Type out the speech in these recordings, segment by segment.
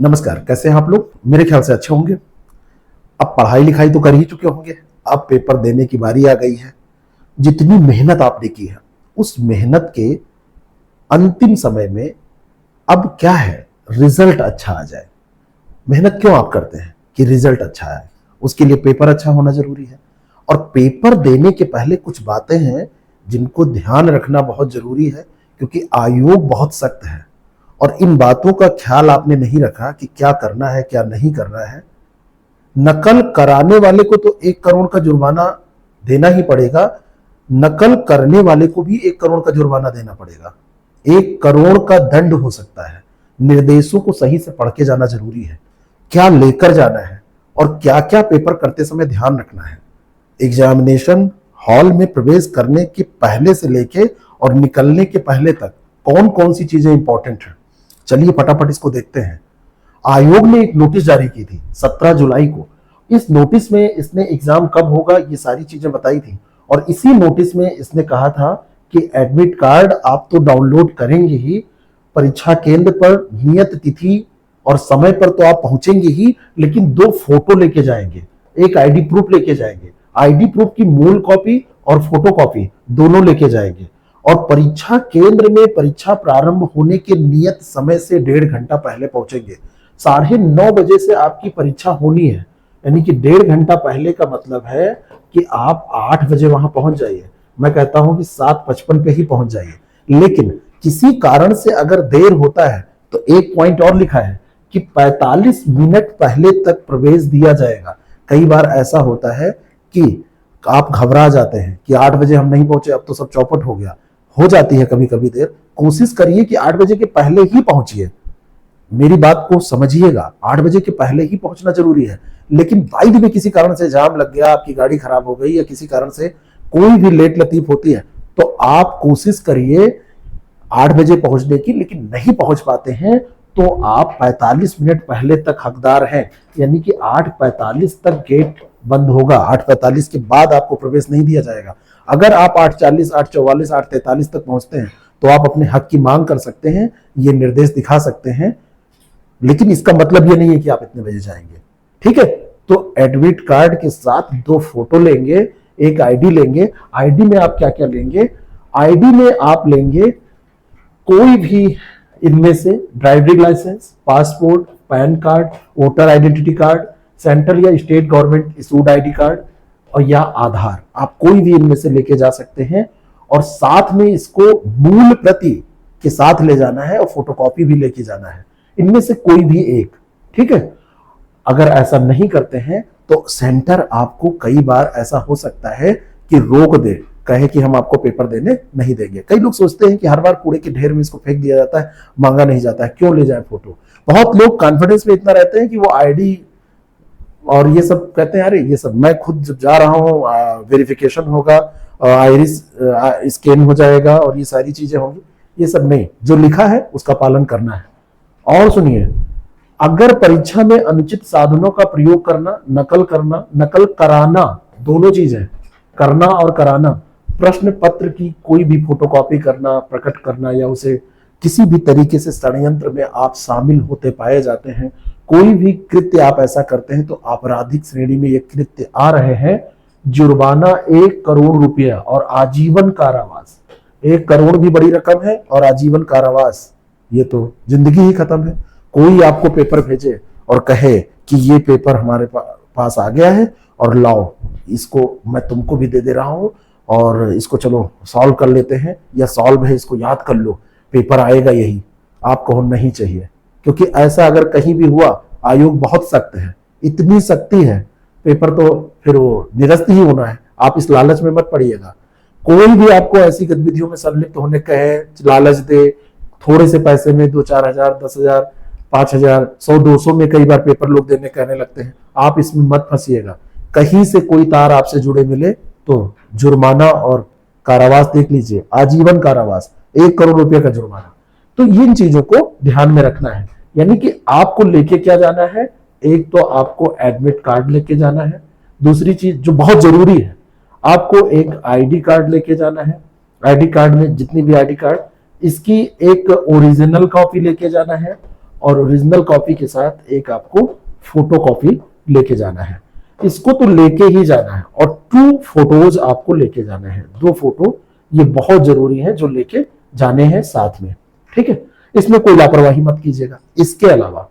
नमस्कार, कैसे हैं आप लोग। मेरे ख्याल से अच्छे होंगे। अब पढ़ाई लिखाई तो कर ही चुके होंगे, अब पेपर देने की बारी आ गई है। जितनी मेहनत आपने की है उस मेहनत के अंतिम समय में अब क्या है, रिजल्ट अच्छा आ जाए। मेहनत क्यों आप करते हैं कि रिजल्ट अच्छा आए, उसके लिए पेपर अच्छा होना जरूरी है। और पेपर देने के पहले कुछ बातें हैं जिनको ध्यान रखना बहुत जरूरी है, क्योंकि आयोग बहुत सख्त है और इन बातों का ख्याल आपने नहीं रखा कि क्या करना है क्या नहीं करना है। नकल कराने वाले को तो 1 करोड़ का जुर्माना देना ही पड़ेगा, नकल करने वाले को भी 1 करोड़ का जुर्माना देना पड़ेगा। 1 करोड़ का दंड हो सकता है। निर्देशों को सही से पढ़ के जाना जरूरी है, क्या लेकर जाना है और क्या क्या पेपर करते समय ध्यान रखना है। एग्जामिनेशन हॉल में प्रवेश करने के पहले से लेके और निकलने के पहले तक कौन कौन सी चीजें इंपॉर्टेंट है, चलिए फटाफट इसको देखते हैं। आयोग ने एक नोटिस जारी की थी 17 जुलाई को। इस नोटिस में इसने एग्जाम कब होगा ये सारी चीजें बताई थी, और इसी नोटिस में इसने कहा था कि एडमिट कार्ड आप तो डाउनलोड करेंगे ही, परीक्षा केंद्र पर नियत तिथि और समय पर तो आप पहुंचेंगे ही, लेकिन 2 फोटो लेके जाएंगे, एक आईडी प्रूफ लेके जाएंगे। आईडी प्रूफ की मूल कॉपी और फोटो कॉपी दोनों लेके जाएंगे। और परीक्षा केंद्र में परीक्षा प्रारंभ होने के नियत समय से 1.5 घंटा पहले पहुंचेंगे। 9:30 बजे से आपकी परीक्षा होनी है, यानी कि 1.5 घंटा पहले का मतलब है कि आप 8 बजे वहां पहुंच जाइए। मैं कहता हूं कि 7:55 पे ही पहुंच जाइए। लेकिन किसी कारण से अगर देर होता है तो एक पॉइंट और लिखा है कि 45 मिनट पहले तक प्रवेश दिया जाएगा। कई बार ऐसा होता है कि आप घबरा जाते हैं कि 8 बजे हम नहीं पहुंचे, अब तो सब चौपट हो जाती है कभी कभी देर। कोशिश करिए कि 8 बजे के पहले ही पहुंचिए। मेरी बात को समझिएगा, 8 बजे के पहले ही पहुंचना जरूरी है। लेकिन बाई द वे किसी कारण से जाम लग गया, आपकी गाड़ी खराब हो गई या किसी कारण से कोई भी लेट लतीफ होती है, तो आप कोशिश करिए 8 बजे पहुंचने की। लेकिन नहीं पहुंच पाते हैं तो आप 45 मिनट पहले तक हकदार हैं, यानी कि 8:45 तक गेट बंद होगा। 8:45 के बाद आपको प्रवेश नहीं दिया जाएगा। अगर आप 8:40, 8:44, 8:43 तक पहुंचते हैं तो आप अपने हक की मांग कर सकते हैं, ये निर्देश दिखा सकते हैं। लेकिन इसका मतलब ये नहीं है कि आप इतने बजे जाएंगे, ठीक है। तो एडमिट कार्ड के साथ 2 फोटो लेंगे, एक आईडी लेंगे। आईडी में आप क्या क्या लेंगे? आईडी में आप लेंगे कोई भी इनमें से driving licence, passport, PAN card, voter identity card, central या state government issued ID card और या आधार, आप कोई भी इनमें से लेके जा सकते हैं। और साथ में इसको मूल प्रति के साथ ले जाना है और फोटोकॉपी भी लेके जाना है, इनमें से कोई भी एक, ठीक है। अगर ऐसा नहीं करते हैं तो सेंटर आपको कई बार ऐसा हो सकता है कि रोक दे, कहे कि हम आपको पेपर देने नहीं देंगे। कई लोग सोचते हैं कि हर बार कूड़े के ढेर में इसको फेंक दिया जाता है, मांगा नहीं जाता है, क्यों ले जाए फोटो। बहुत लोग कॉन्फिडेंस में इतना रहते हैं कि वो आईडी और ये सब कहते हैं, अरे ये सब मैं खुद जब जा रहा हूँ, वेरिफिकेशन होगा, आइरिस स्कैन हो जाएगा और ये सारी चीजें होंगी। ये सब नहीं, जो लिखा है उसका पालन करना है। और सुनिए, अगर परीक्षा में अनुचित साधनों का प्रयोग करना, नकल कराना, दोनों चीजें, करना और कराना, प्रश्न पत्र की कोई भी फोटोकॉपी करना, प्रकट करना या उसे किसी भी तरीके से षड्यंत्र में आप शामिल होते पाए जाते हैं, कोई भी कृत्य आप ऐसा करते हैं तो आपराधिक श्रेणी में ये कृत्य आ रहे हैं। जुर्माना 1 करोड़ रुपया और आजीवन कारावास। 1 करोड़ भी बड़ी रकम है और आजीवन कारावास, ये तो जिंदगी ही खत्म है। कोई आपको पेपर भेजे और कहे कि ये पेपर हमारे पास आ गया है और लाओ, इसको मैं तुमको भी दे रहा हूं और इसको चलो सॉल्व कर लेते हैं, या सॉल्व है इसको याद कर लो, पेपर आएगा यही, आपको नहीं चाहिए। क्योंकि ऐसा अगर कहीं भी हुआ, आयोग बहुत सख्त है, इतनी सख्ती है, पेपर तो फिर वो निरस्त ही होना है। आप इस लालच में मत पड़िएगा। कोई भी आपको ऐसी गतिविधियों में संलिप्त होने कहे, लालच दे, थोड़े से पैसे में 2-4 हजार, 10,000, 5,000, 100-200 में कई बार पेपर लोग देने कहने लगते हैं, आप इसमें मत फंसिएगा। कहीं से कोई तार आपसे जुड़े मिले तो जुर्माना और कारावास देख लीजिए, आजीवन कारावास, 1 करोड़ रुपए का जुर्माना। तो इन चीजों को ध्यान में रखना है। यानी कि आपको लेके क्या जाना है, एक तो आपको एडमिट कार्ड लेके जाना है, दूसरी चीज जो बहुत जरूरी है, आपको एक आईडी कार्ड लेके जाना है। आईडी कार्ड में जितनी भी आईडी कार्ड, इसकी एक ओरिजिनल कॉपी लेके जाना है और ओरिजिनल कॉपी के साथ एक आपको फोटो कॉपी लेके जाना है। इसको तो लेके ही जाना है, और 2 फोटोज आपको लेके जाने हैं। 2 फोटो ये बहुत जरूरी है जो लेके जाने हैं साथ में, ठीक है। इसमें कोई लापरवाही मत कीजिएगा। इसके अलावा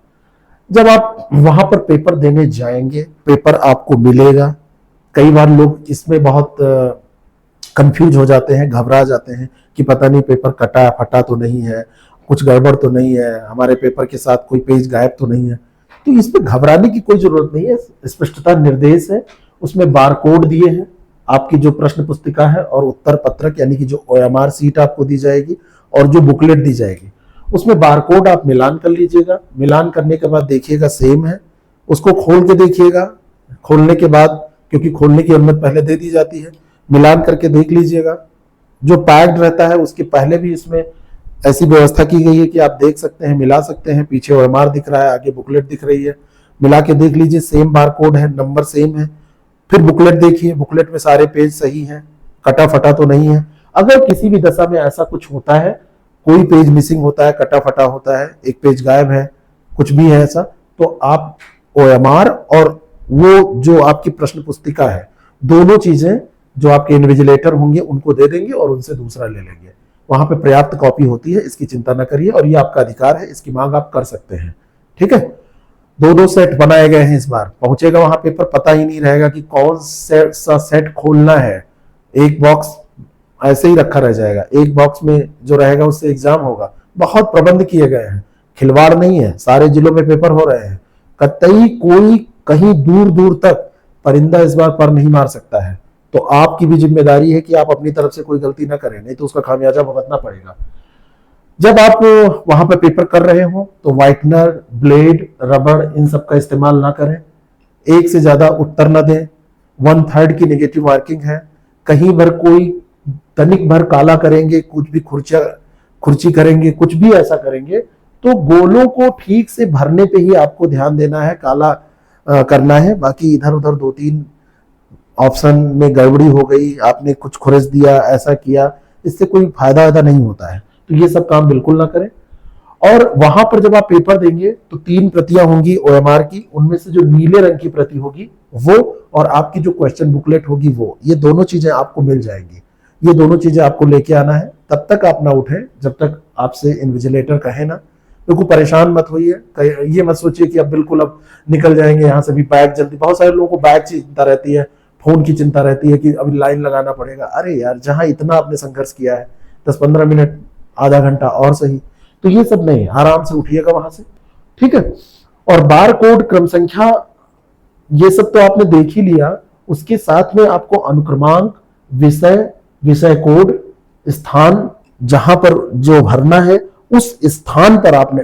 जब आप वहां पर पेपर देने जाएंगे, पेपर आपको मिलेगा। कई बार लोग इसमें बहुत कंफ्यूज हो जाते हैं, घबरा जाते हैं कि पता नहीं पेपर कटा फटा तो नहीं है, कुछ गड़बड़ तो नहीं है, हमारे पेपर के साथ कोई पेज गायब तो नहीं है। तो इसमें घबराने की कोई जरूरत नहीं है। स्पष्टता निर्देश है, उसमें बारकोड दिए हैं, आपकी जो प्रश्न पुस्तिका है और उत्तर पत्रक यानी कि जो OMR सीट आपको दी जाएगी और जो बुकलेट दी जाएगी, उसमें बारकोड आप मिलान कर लीजिएगा। मिलान करने के बाद देखिएगा सेम है, उसको खोल के देखिएगा। खोलने के बाद, क्योंकि खोलने की अनुमति पहले दे दी जाती है, मिलान करके देख लीजिएगा। जो पैक्ड रहता है उसके पहले भी इसमें ऐसी व्यवस्था की गई है कि आप देख सकते हैं, मिला सकते हैं। पीछे OMR दिख रहा है, आगे बुकलेट दिख रही है, मिला के देख लीजिए, सेम बारकोड है, नंबर सेम है। फिर बुकलेट देखिए, बुकलेट में सारे पेज सही हैं, कटा फटा तो नहीं है। अगर किसी भी दशा में ऐसा कुछ होता है, कोई पेज मिसिंग होता है, कटा फटा होता है, एक पेज गायब है, कुछ भी है ऐसा, तो आप OMR और वो जो आपकी प्रश्न पुस्तिका है, दोनों चीजें जो आपके इन्विजिलेटर होंगे उनको दे देंगे और उनसे दूसरा ले लेंगे। वहां पे पर्याप्त कॉपी होती है, इसकी चिंता न करिए, और ये आपका अधिकार है, इसकी मांग आप कर सकते हैं, ठीक है। 2-2 सेट बनाए गए हैं। इस बार पहुंचेगा वहां पेपर, पता ही नहीं रहेगा कि कौन सा सेट खोलना है। एक बॉक्स ऐसे ही रखा रह जाएगा, एक बॉक्स में जो रहेगा उससे एग्जाम होगा। बहुत प्रबंध किए गए हैं, खिलवाड़ नहीं है, सारे जिलों में पेपर हो रहे हैं। कतई कोई कहीं दूर दूर तक परिंदा इस बार पर नहीं मार सकता है। तो आपकी भी जिम्मेदारी है कि आप अपनी तरफ से कोई गलती ना करें, नहीं तो उसका खामियाजा भुगतना पड़ेगा। जब आप वहां पर पेपर कर रहे हो तो व्हाइटनर, ब्लेड, रबड़ इन सब का इस्तेमाल ना करें। एक से ज्यादा उत्तर न दें। 1/3 की नेगेटिव मार्किंग है। कहीं भर कोई तनिक भर काला करेंगे, कुछ भी खुर्ची करेंगे, कुछ भी ऐसा करेंगे, तो गोलों को ठीक से भरने पे ही आपको ध्यान देना है, काला करना है। बाकी इधर उधर 2-3 ऑप्शन में गड़बड़ी हो गई, आपने कुछ खुरस दिया, ऐसा किया, इससे कोई फायदा नहीं होता है। तो ये सब काम बिल्कुल ना करें। और वहां पर जब आप पेपर देंगे तो 3 प्रतियां होंगी OMR की, उनमें से जो नीले रंग की प्रति होगी वो, और आपकी जो क्वेश्चन बुकलेट होगी वो, ये दोनों चीजें आपको मिल जाएंगी। ये दोनों चीजें आपको लेके आना है। तब तक आप ना उठें जब तक आपसे इन्विजिलेटर कहे ना। बिल्कुल परेशान मत होइए, ये मत सोचिए कि अब बिल्कुल अब निकल जाएंगे यहाँ से भी, बैग जल्दी। बहुत सारे लोगों को बैग की चिंता रहती है, फोन की चिंता रहती है कि अभी लाइन लगाना पड़ेगा। अरे यार, जहां इतना आपने संघर्ष किया है, 10-15 मिनट, आधा घंटा और सही, तो ये सब नहीं, आराम से उठिएगा वहां से, ठीक है। और बार कोड, क्रम संख्या, ये सब तो आपने देख ही लिया। उसके साथ में आपको अनुक्रमांक, विषय कोड, स्थान, जहां पर जो भरना है उस स्थान पर आपने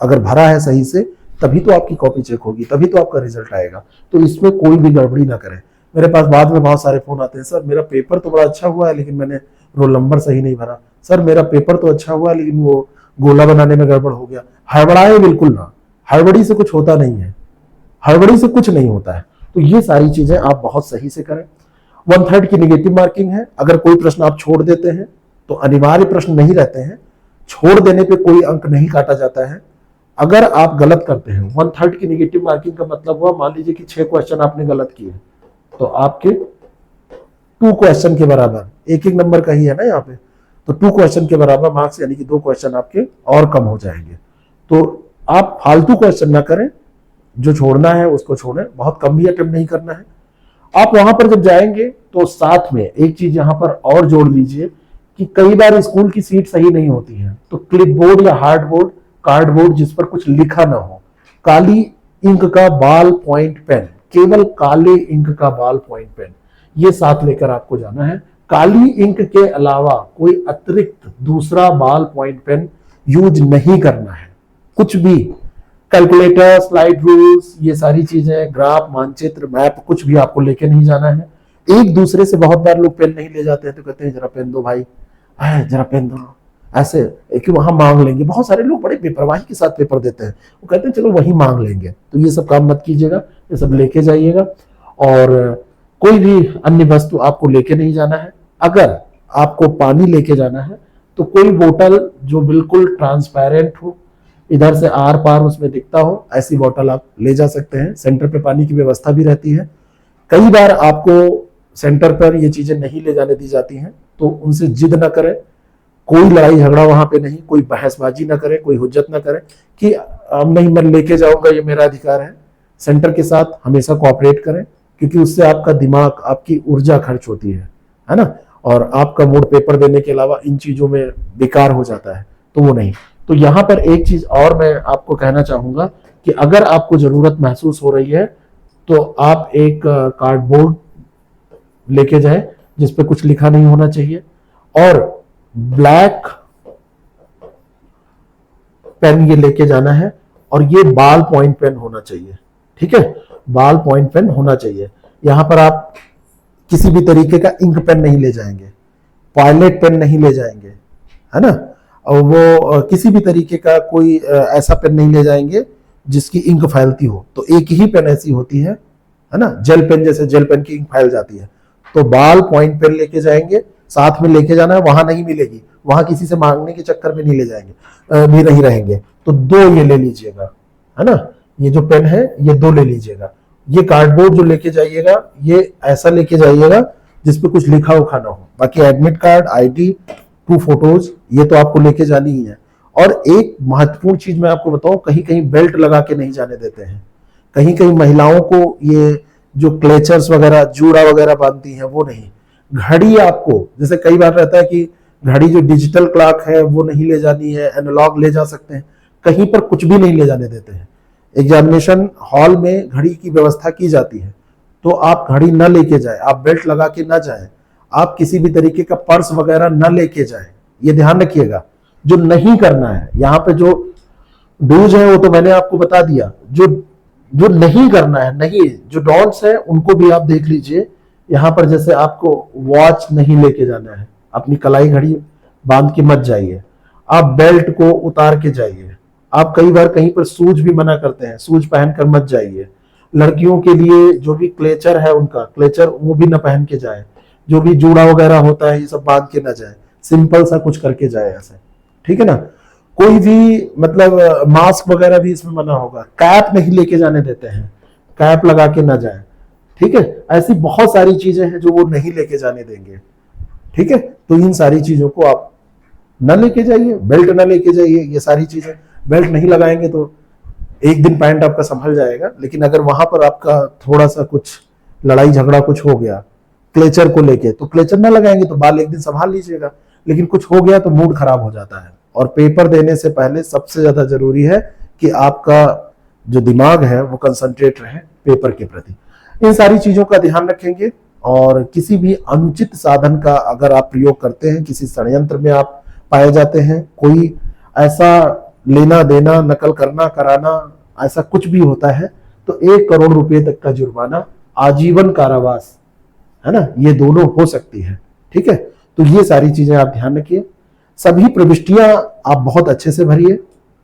अगर भरा है सही से, तभी तो आपकी कॉपी चेक होगी, तभी तो आपका रिजल्ट आएगा। तो इसमें कोई भी गड़बड़ी ना करें। मेरे पास बाद में बहुत सारे फोन आते हैं, सर मेरा पेपर तो बड़ा अच्छा हुआ है लेकिन मैंने रोल नंबर सही नहीं भरा, सर मेरा पेपर तो अच्छा हुआ लेकिन वो गोला बनाने में गड़बड़ हो गया। हड़बड़ाए बिल्कुल ना, हड़बड़ी से कुछ होता नहीं है, हड़बड़ी से कुछ नहीं होता है। तो ये सारी चीजें आप बहुत सही से करें। 1/3 की नेगेटिव मार्किंग है। अगर कोई प्रश्न आप छोड़ देते हैं तो अनिवार्य प्रश्न नहीं रहते हैं, छोड़ देने पे कोई अंक नहीं काटा जाता है। अगर आप गलत करते हैं, 1/3 की नेगेटिव मार्किंग का मतलब हुआ, मान लीजिए कि 6 क्वेश्चन आपने गलत किए, तो आपके 2 क्वेश्चन के बराबर, एक नंबर का ही है ना यहाँ पे, तो 2 क्वेश्चन के बराबर मार्क्स, यानी कि 2 क्वेश्चन आपके और कम हो जाएंगे। तो आप फालतू क्वेश्चन ना करें, जो छोड़ना है उसको छोड़ें, बहुत कम भी अटेम्प्ट नहीं करना है। आप वहां पर जब जाएंगे तो साथ में एक चीज यहां पर और जोड़ लीजिए कि कई बार स्कूल की सीट सही नहीं होती है, तो क्लिपबोर्ड या हार्ड बोर्ड, कार्डबोर्ड जिस पर कुछ लिखा ना हो, काली इंक का बॉल पॉइंट पेन, केवल काले इंक का बॉल पॉइंट पेन, ये साथ लेकर आपको जाना है। काली इंक के अलावा कोई अतिरिक्त दूसरा बॉल पॉइंट पेन यूज नहीं करना है। कुछ भी कैलकुलेटर, स्लाइड रूल्स, ये सारी चीजें, ग्राफ, मानचित्र, मैप, कुछ भी आपको लेके नहीं जाना है। एक दूसरे से बहुत बार लोग पेन नहीं ले जाते हैं तो कहते हैं जरा पेन दो भाई, जरा पेन दो, ऐसे कि वहां मांग लेंगे। बहुत सारे लोग बड़े बेपरवाही के साथ पेपर देते हैं, वो कहते हैं चलो वही मांग लेंगे। तो ये सब काम मत कीजिएगा, ये सब लेके जाइएगा। और कोई भी अन्य वस्तु आपको लेके नहीं जाना है। अगर आपको पानी लेके जाना है तो कोई बोतल जो बिल्कुल ट्रांसपेरेंट हो, इधर से आर पार उसमें दिखता हो ऐसी बोतल आप ले जा सकते हैं। सेंटर पे पानी की व्यवस्था भी रहती है। कई बार आपको सेंटर पर ये चीजें नहीं ले जाने दी जाती हैं, तो उनसे जिद ना करें, कोई लड़ाई झगड़ा वहां पे नहीं, कोई बहसबाजी ना करे, कोई हुज्जत ना करे कि नहीं मैं लेके जाऊंगा, ये मेरा अधिकार है। सेंटर के साथ हमेशा कोऑपरेट करें, क्योंकि उससे आपका दिमाग, आपकी ऊर्जा खर्च होती है ना, और आपका मूड पेपर देने के अलावा इन चीजों में बेकार हो जाता है, तो वो नहीं। तो यहाँ पर एक चीज और मैं आपको कहना चाहूंगा कि अगर आपको जरूरत महसूस हो रही है तो आप एक कार्डबोर्ड लेके जाएं जिसपे कुछ लिखा नहीं होना चाहिए, और ब्लैक पेन ये लेके जाना है, और ये बाल पॉइंट पेन होना चाहिए। ठीक है, बाल पॉइंट पेन होना चाहिए। यहां पर आप किसी भी तरीके का इंक पेन नहीं ले जाएंगे, पायलट पेन नहीं ले जाएंगे, है ना, और वो किसी भी तरीके का कोई ऐसा पेन नहीं ले जाएंगे जिसकी इंक फैलती हो। तो एक ही पेन ऐसी होती है ना, जेल पेन, जैसे जेल पेन की इंक फैल जाती है। तो बाल पॉइंट पेन लेके जाएंगे, साथ में लेके जाना है, वहां नहीं मिलेगी, वहां किसी से मांगने के चक्कर में नहीं ले जाएंगे, भी नहीं रहेंगे। तो 2 ये ले लीजिएगा, है ना, ये जो पेन है ये 2 ले लीजिएगा। ये कार्डबोर्ड जो लेके जाइएगा ये ऐसा लेके जाइएगा जिसपे कुछ लिखा उखा ना हो। बाकी एडमिट कार्ड, आईडी, 2 फोटोज ये तो आपको लेके जानी ही है। और एक महत्वपूर्ण चीज मैं आपको बताऊं, कहीं कहीं बेल्ट लगा के नहीं जाने देते हैं, कहीं कहीं महिलाओं को ये जो क्लेचर्स वगैरह, जूड़ा वगैरह बांधती हैं वो नहीं। घड़ी आपको, जैसे कई बार रहता है कि घड़ी जो डिजिटल क्लॉक है वो नहीं ले जानी है, एनालॉग ले जा सकते हैं, कहीं पर कुछ भी नहीं ले जाने देते हैं। एग्जामिनेशन हॉल में घड़ी की व्यवस्था की जाती है, तो आप घड़ी न लेके जाए, आप बेल्ट लगा के ना जाए, आप किसी भी तरीके का पर्स वगैरह न लेके जाए, ये ध्यान रखिएगा। जो नहीं करना है, यहाँ पे जो डूज है वो तो मैंने आपको बता दिया, जो जो नहीं करना है, नहीं, जो डॉन्ट्स है उनको भी आप देख लीजिए। यहाँ पर जैसे आपको वॉच नहीं लेके जाना है, अपनी कलाई घड़ी बांध के मत जाइए, आप बेल्ट को उतार के जाइए। आप कई बार कहीं पर शूज भी मना करते हैं, शूज पहनकर मत जाइए। लड़कियों के लिए जो भी क्लेचर है, उनका क्लेचर वो भी ना पहन के जाए, जो भी जूड़ा वगैरह होता है ये सब बांध के ना जाए, सिंपल सा कुछ करके जाए ऐसे। ठीक है ना, कोई भी मतलब मास्क वगैरह भी इसमें मना होगा, कैप नहीं लेके जाने देते हैं, कैप लगा के ना जाए। ठीक है, ऐसी बहुत सारी चीजें हैं जो वो नहीं लेके जाने देंगे। ठीक है, तो इन सारी चीजों को आप न लेके जाइए, बेल्ट न लेके जाइए, ये सारी चीजें। बेल्ट नहीं लगाएंगे तो एक दिन पैंट आपका संभल जाएगा, लेकिन अगर वहां पर आपका थोड़ा सा कुछ लड़ाई झगड़ा कुछ हो गया क्लेचर को लेके, तो क्लेचर ना लगाएंगे तो बाल एक दिन संभाल लीजिएगा, लेकिन कुछ हो गया तो मूड खराब हो जाता है। और पेपर देने से पहले सबसे ज्यादा जरूरी है कि आपका जो दिमाग है वो कंसंट्रेट रहे पेपर के प्रति। इन सारी चीजों का ध्यान रखेंगे, और किसी भी अनुचित साधन का अगर आप प्रयोग करते हैं, किसी षड्यंत्र में आप पाए जाते हैं, कोई ऐसा लेना देना, नकल करना कराना, ऐसा कुछ भी होता है, तो 1 करोड़ रुपए तक का जुर्माना, आजीवन कारावास, है ना, ये दोनों हो सकती है। ठीक है, तो ये सारी चीजें आप ध्यान रखिए। सभी प्रविष्टियां आप बहुत अच्छे से भरिए,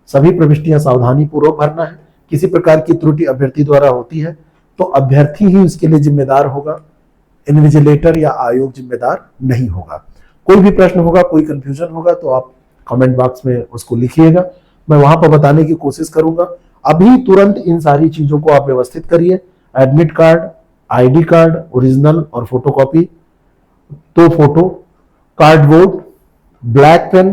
सभी प्रविष्टियां सावधानी पूर्वक भरना है। किसी प्रकार की त्रुटि अभ्यर्थी द्वारा होती है तो अभ्यर्थी ही उसके लिए जिम्मेदार होगा, इन्विजिलेटर या आयोग जिम्मेदार नहीं होगा। कोई भी प्रश्न होगा, कोई कंफ्यूजन होगा तो आप कमेंट बॉक्स में उसको लिखिएगा, मैं वहां पर बताने की कोशिश करूंगा। अभी तुरंत इन सारी चीजों को आप व्यवस्थित करिए। Admit card, ID card original और photocopy, 2 photo, cardboard, black pen,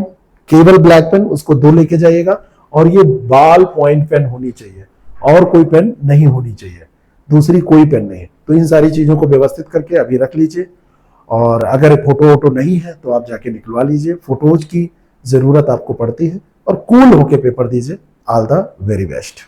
केवल ब्लैक पेन उसको 2 लेके जाइएगा, और ये बाल पॉइंट पेन होनी चाहिए, और कोई पेन नहीं होनी चाहिए, दूसरी कोई पेन नहीं। तो इन सारी चीजों को व्यवस्थित करके अभी रख लीजिए, और अगर फोटो वोटो नहीं है तो आप जाके निकलवा लीजिए। फोटोज की जरूरत आपको पड़ती है, और कूल होके पेपर दीजिए। All the very best.